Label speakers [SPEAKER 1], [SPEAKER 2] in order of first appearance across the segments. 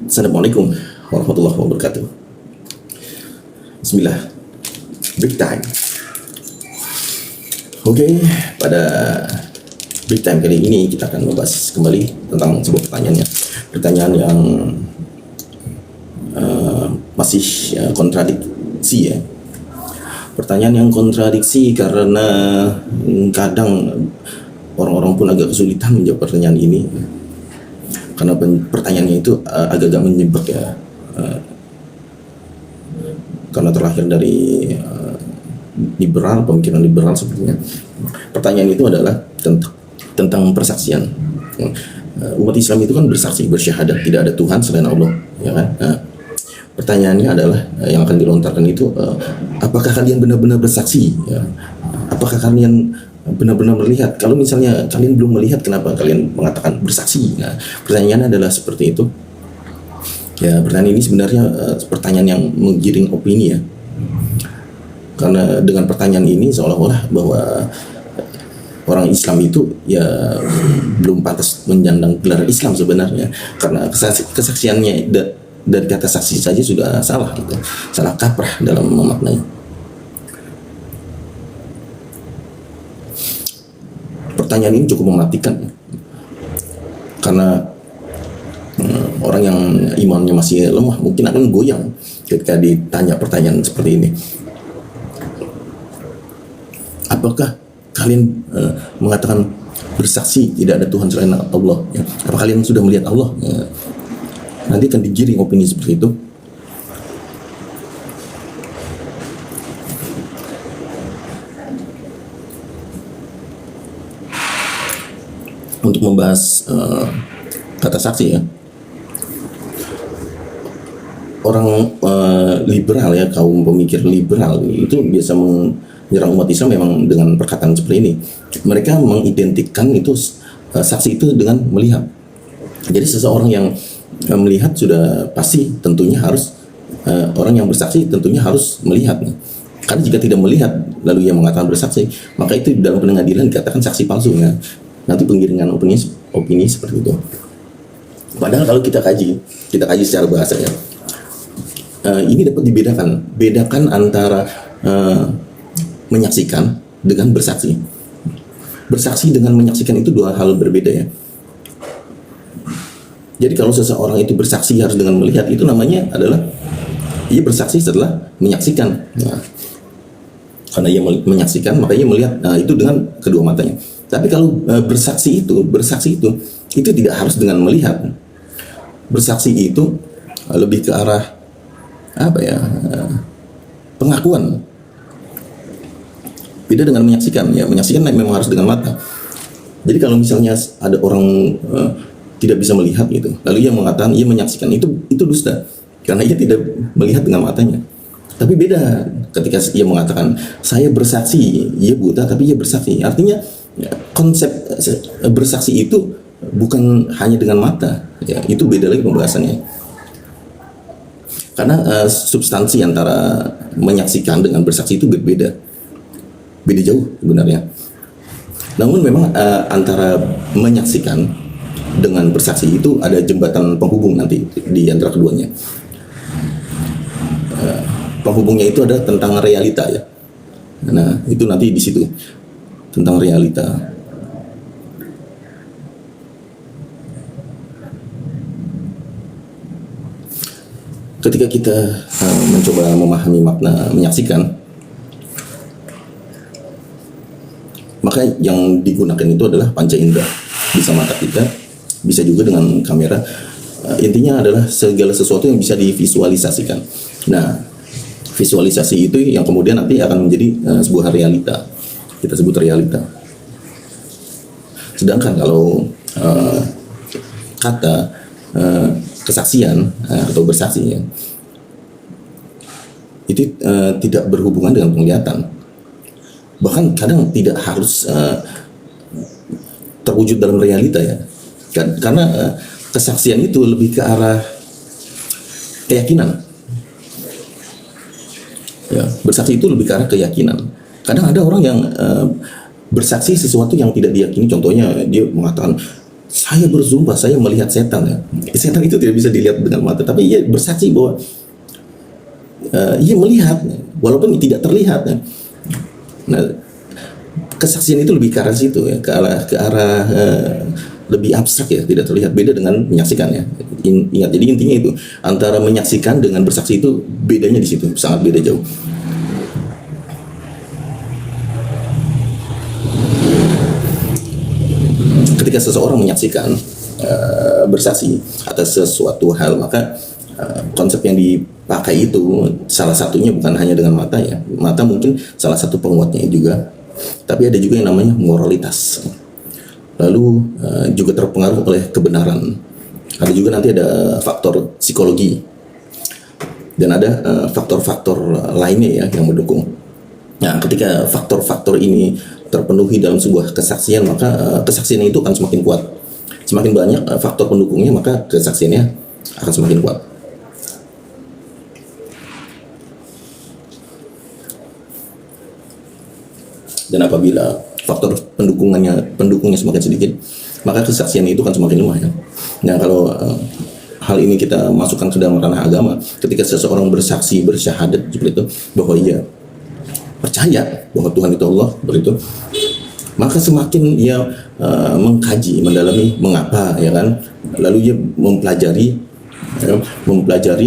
[SPEAKER 1] Assalamualaikum warahmatullahi wabarakatuh. Bismillah. Break time. Oke, pada break time kali ini kita akan membahas kembali tentang sebuah pertanyaan Pertanyaan yang masih kontradiksi ya. Pertanyaan yang kontradiksi karena kadang orang-orang pun agak kesulitan menjawab pertanyaan ini. Karena pertanyaannya itu agak-agak menjebak ya, karena terlahir dari pemikiran liberal sepertinya. Pertanyaan itu adalah tentang persaksian. Umat Islam itu kan bersaksi, bersyahadat tidak ada Tuhan selain Allah, ya kan? Pertanyaannya adalah yang akan dilontarkan itu, apakah kalian benar-benar bersaksi? Ya? Apakah kalian benar-benar melihat? Kalau misalnya kalian belum melihat, kenapa kalian mengatakan bersaksi? Nah, pertanyaannya adalah seperti itu. Ya, pertanyaan ini sebenarnya pertanyaan yang menggiring opini ya. Karena dengan pertanyaan ini seolah-olah bahwa orang Islam itu ya belum pantas menyandang gelar Islam sebenarnya, karena kesaksiannya dari kata saksi saja sudah salah gitu. Salah kaprah dalam memaknai. Pertanyaan ini cukup mematikan karena orang yang imannya masih lemah mungkin akan goyang ketika ditanya pertanyaan seperti ini. Apakah kalian mengatakan bersaksi tidak ada Tuhan selain Allah? Ya. Apakah kalian sudah melihat Allah? Ya. Nanti akan digiring opini seperti itu. Untuk membahas kata saksi ya, orang liberal ya, kaum pemikir liberal itu biasa menyerang umat Islam memang dengan perkataan seperti ini. Mereka mengidentikan itu saksi itu dengan melihat. Jadi seseorang yang melihat sudah pasti tentunya harus orang yang bersaksi tentunya harus melihat. Karena jika tidak melihat lalu ia mengatakan bersaksi, maka itu dalam pengadilan dikatakan saksi palsu ya. Nanti penggiringan opini seperti itu. Padahal kalau kita kaji secara bahasa ya, ini dapat bedakan antara menyaksikan dengan bersaksi. Bersaksi dengan menyaksikan itu dua hal berbeda ya. Jadi kalau seseorang itu bersaksi harus dengan melihat, itu namanya adalah ia bersaksi setelah menyaksikan. Nah, karena ia menyaksikan maka ia melihat. Nah, itu dengan kedua matanya. Tapi kalau bersaksi itu tidak harus dengan melihat. Bersaksi itu lebih ke arah apa ya? Pengakuan. Beda dengan menyaksikan. Ya, menyaksikan memang harus dengan mata. Jadi kalau misalnya ada orang tidak bisa melihat gitu, lalu ia mengatakan ia menyaksikan, itu dusta. Karena ia tidak melihat dengan matanya. Tapi beda ketika ia mengatakan saya bersaksi, ia buta tapi ia bersaksi. Artinya konsep bersaksi itu bukan hanya dengan mata ya, itu beda lagi pembahasannya. Karena substansi antara menyaksikan dengan bersaksi itu beda jauh sebenarnya. Namun memang antara menyaksikan dengan bersaksi itu ada jembatan penghubung nanti di antara keduanya. Penghubungnya itu ada tentang realita ya. Nah, itu nanti di situ tentang realita. Ketika kita mencoba memahami makna menyaksikan, maka yang digunakan itu adalah panca indera. Bisa mata kita, bisa juga dengan kamera. Intinya adalah segala sesuatu yang bisa divisualisasikan. Nah, visualisasi itu yang kemudian nanti akan menjadi sebuah realita. Kita sebut realita. Sedangkan kalau kata kesaksian atau bersaksi ya, itu tidak berhubungan dengan penglihatan. Bahkan kadang tidak harus terwujud dalam realita ya. Karena kesaksian itu lebih ke arah keyakinan. Ya, bersaksi itu lebih ke arah keyakinan. Kadang ada orang yang bersaksi sesuatu yang tidak diyakini. Contohnya dia mengatakan saya bersumpah saya melihat setan ya. Setan itu tidak bisa dilihat dengan mata, tapi ia bersaksi bahwa ia melihat walaupun tidak terlihat ya. Nah, kesaksian itu lebih ke arah situ ya, ke arah lebih abstrak ya, tidak terlihat, beda dengan menyaksikan ya. Ingat, jadi intinya itu antara menyaksikan dengan bersaksi itu bedanya di situ, sangat beda jauh. Ketika seseorang menyaksikan bersaksi atas sesuatu hal, maka konsep yang dipakai itu salah satunya bukan hanya dengan mata ya, mata mungkin salah satu penguatnya juga, tapi ada juga yang namanya moralitas, lalu juga terpengaruh oleh kebenaran. Ada juga nanti ada faktor psikologi dan ada faktor-faktor lainnya ya yang mendukung. Nah, ketika faktor-faktor ini terpenuhi dalam sebuah kesaksian, maka kesaksian itu akan semakin kuat. Semakin banyak faktor pendukungnya, maka kesaksiannya akan semakin kuat. Dan apabila faktor pendukungnya semakin sedikit, maka kesaksian itu akan semakin lemah ya. Nah, kalau hal ini kita masukkan ke dalam ranah agama, ketika seseorang bersaksi, bersyahadat seperti itu bahwa ia percaya bahwa Tuhan itu Allah, begitu, maka semakin ia mengkaji, mendalami mengapa ya kan, lalu ia mempelajari,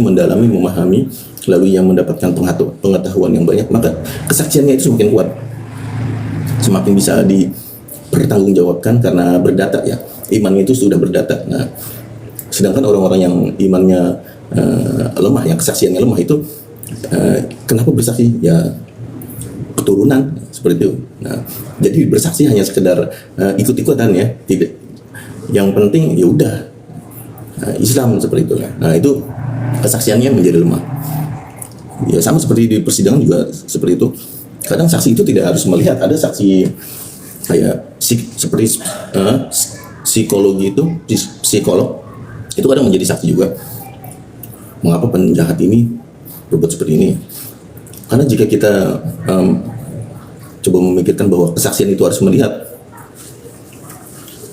[SPEAKER 1] mendalami, memahami, lalu ia mendapatkan pengetahuan yang banyak, maka kesaksiannya itu semakin kuat, semakin bisa dipertanggungjawabkan karena berdata ya, imannya itu sudah berdata. Nah, sedangkan orang-orang yang imannya lemah, yang kesaksiannya lemah itu kenapa bersaksi ya, keturunan seperti itu. Nah, jadi bersaksi hanya sekedar ikut-ikutan ya, tidak. Yang penting ya udah Islam seperti itu. Nah, itu kesaksiannya menjadi lemah. Ya sama seperti di persidangan juga seperti itu. Kadang saksi itu tidak harus melihat, ada saksi kayak seperti psikologi itu, psikolog itu kadang menjadi saksi juga. Mengapa penjahat ini berbuat seperti ini? Karena jika kita coba memikirkan bahwa kesaksian itu harus melihat,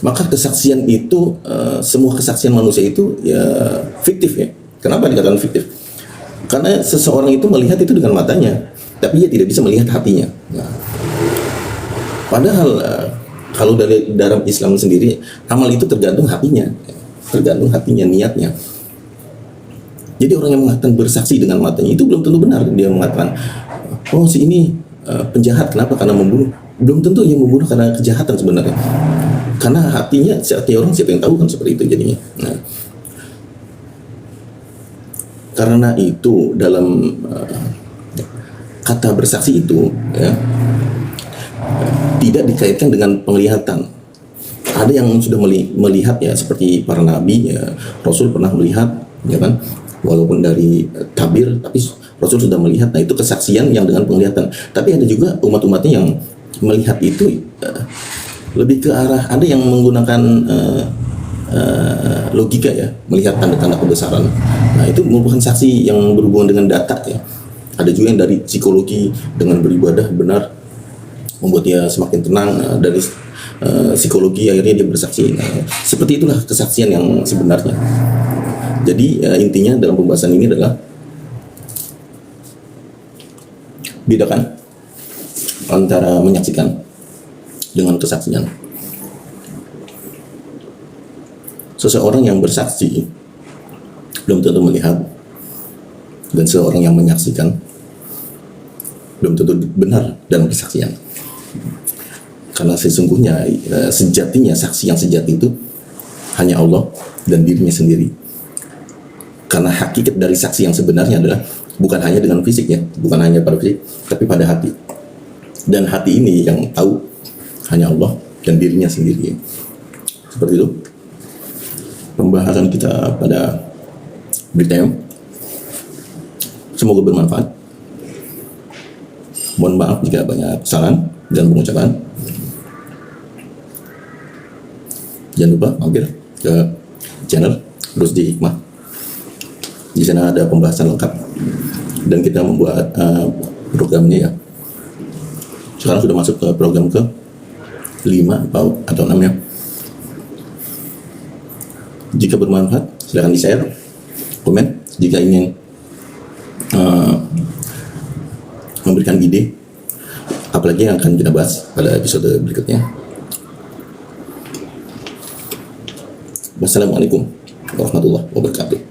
[SPEAKER 1] maka kesaksian itu semua kesaksian manusia itu ya fiktif ya. Kenapa dikatakan fiktif? Karena seseorang itu melihat itu dengan matanya, tapi ia tidak bisa melihat hatinya. Nah, padahal kalau dari dalam Islam sendiri, amal itu tergantung hatinya, niatnya. Jadi orang yang mengatakan bersaksi dengan matanya itu belum tentu benar. Dia mengatakan, oh si ini penjahat, kenapa? Karena membunuh. Belum tentu yang membunuh karena kejahatan sebenarnya. Karena hatinya, setiap orang siapa yang tahu kan seperti itu jadinya. Nah, karena itu dalam kata bersaksi itu ya, tidak dikaitkan dengan penglihatan. Ada yang sudah melihat ya, seperti para nabi ya, Rasul pernah melihat ya kan, walaupun dari tabir, tapi Rasul sudah melihat. Nah, itu kesaksian yang dengan penglihatan. Tapi ada juga umat-umatnya yang melihat itu lebih ke arah, ada yang menggunakan logika ya, melihat tanda-tanda kebesaran. Nah, itu merupakan saksi yang berhubungan dengan data ya. Ada juga yang dari psikologi, dengan beribadah benar membuat dia semakin tenang. Dari psikologi akhirnya dia bersaksi. Nah, seperti itulah kesaksian yang sebenarnya. Jadi intinya dalam pembahasan ini adalah bedakan antara menyaksikan dengan kesaksian. Seseorang yang bersaksi belum tentu melihat, dan seorang yang menyaksikan belum tentu benar dalam kesaksian. Karena sesungguhnya sejatinya saksi yang sejati itu hanya Allah dan dirinya sendiri. Karena hakikat dari saksi yang sebenarnya adalah bukan hanya dengan fisik ya, bukan hanya pada fisik, tapi pada hati. Dan hati ini yang tahu hanya Allah dan dirinya sendiri. Seperti itu pembahasan kita pada berita yang semoga bermanfaat. Mohon maaf jika banyak kesalahan dan pengucapan. Jangan lupa mampir ke channel Rusdi Hikmah. Di sana ada pembahasan lengkap dan kita membuat programnya ya. Sekarang sudah masuk ke program ke 5 atau 6 ya. Jika bermanfaat, silakan di-share, komen. Jika ingin memberikan ide, apalagi yang akan kita bahas pada episode berikutnya. Wassalamualaikum warahmatullahi wabarakatuh.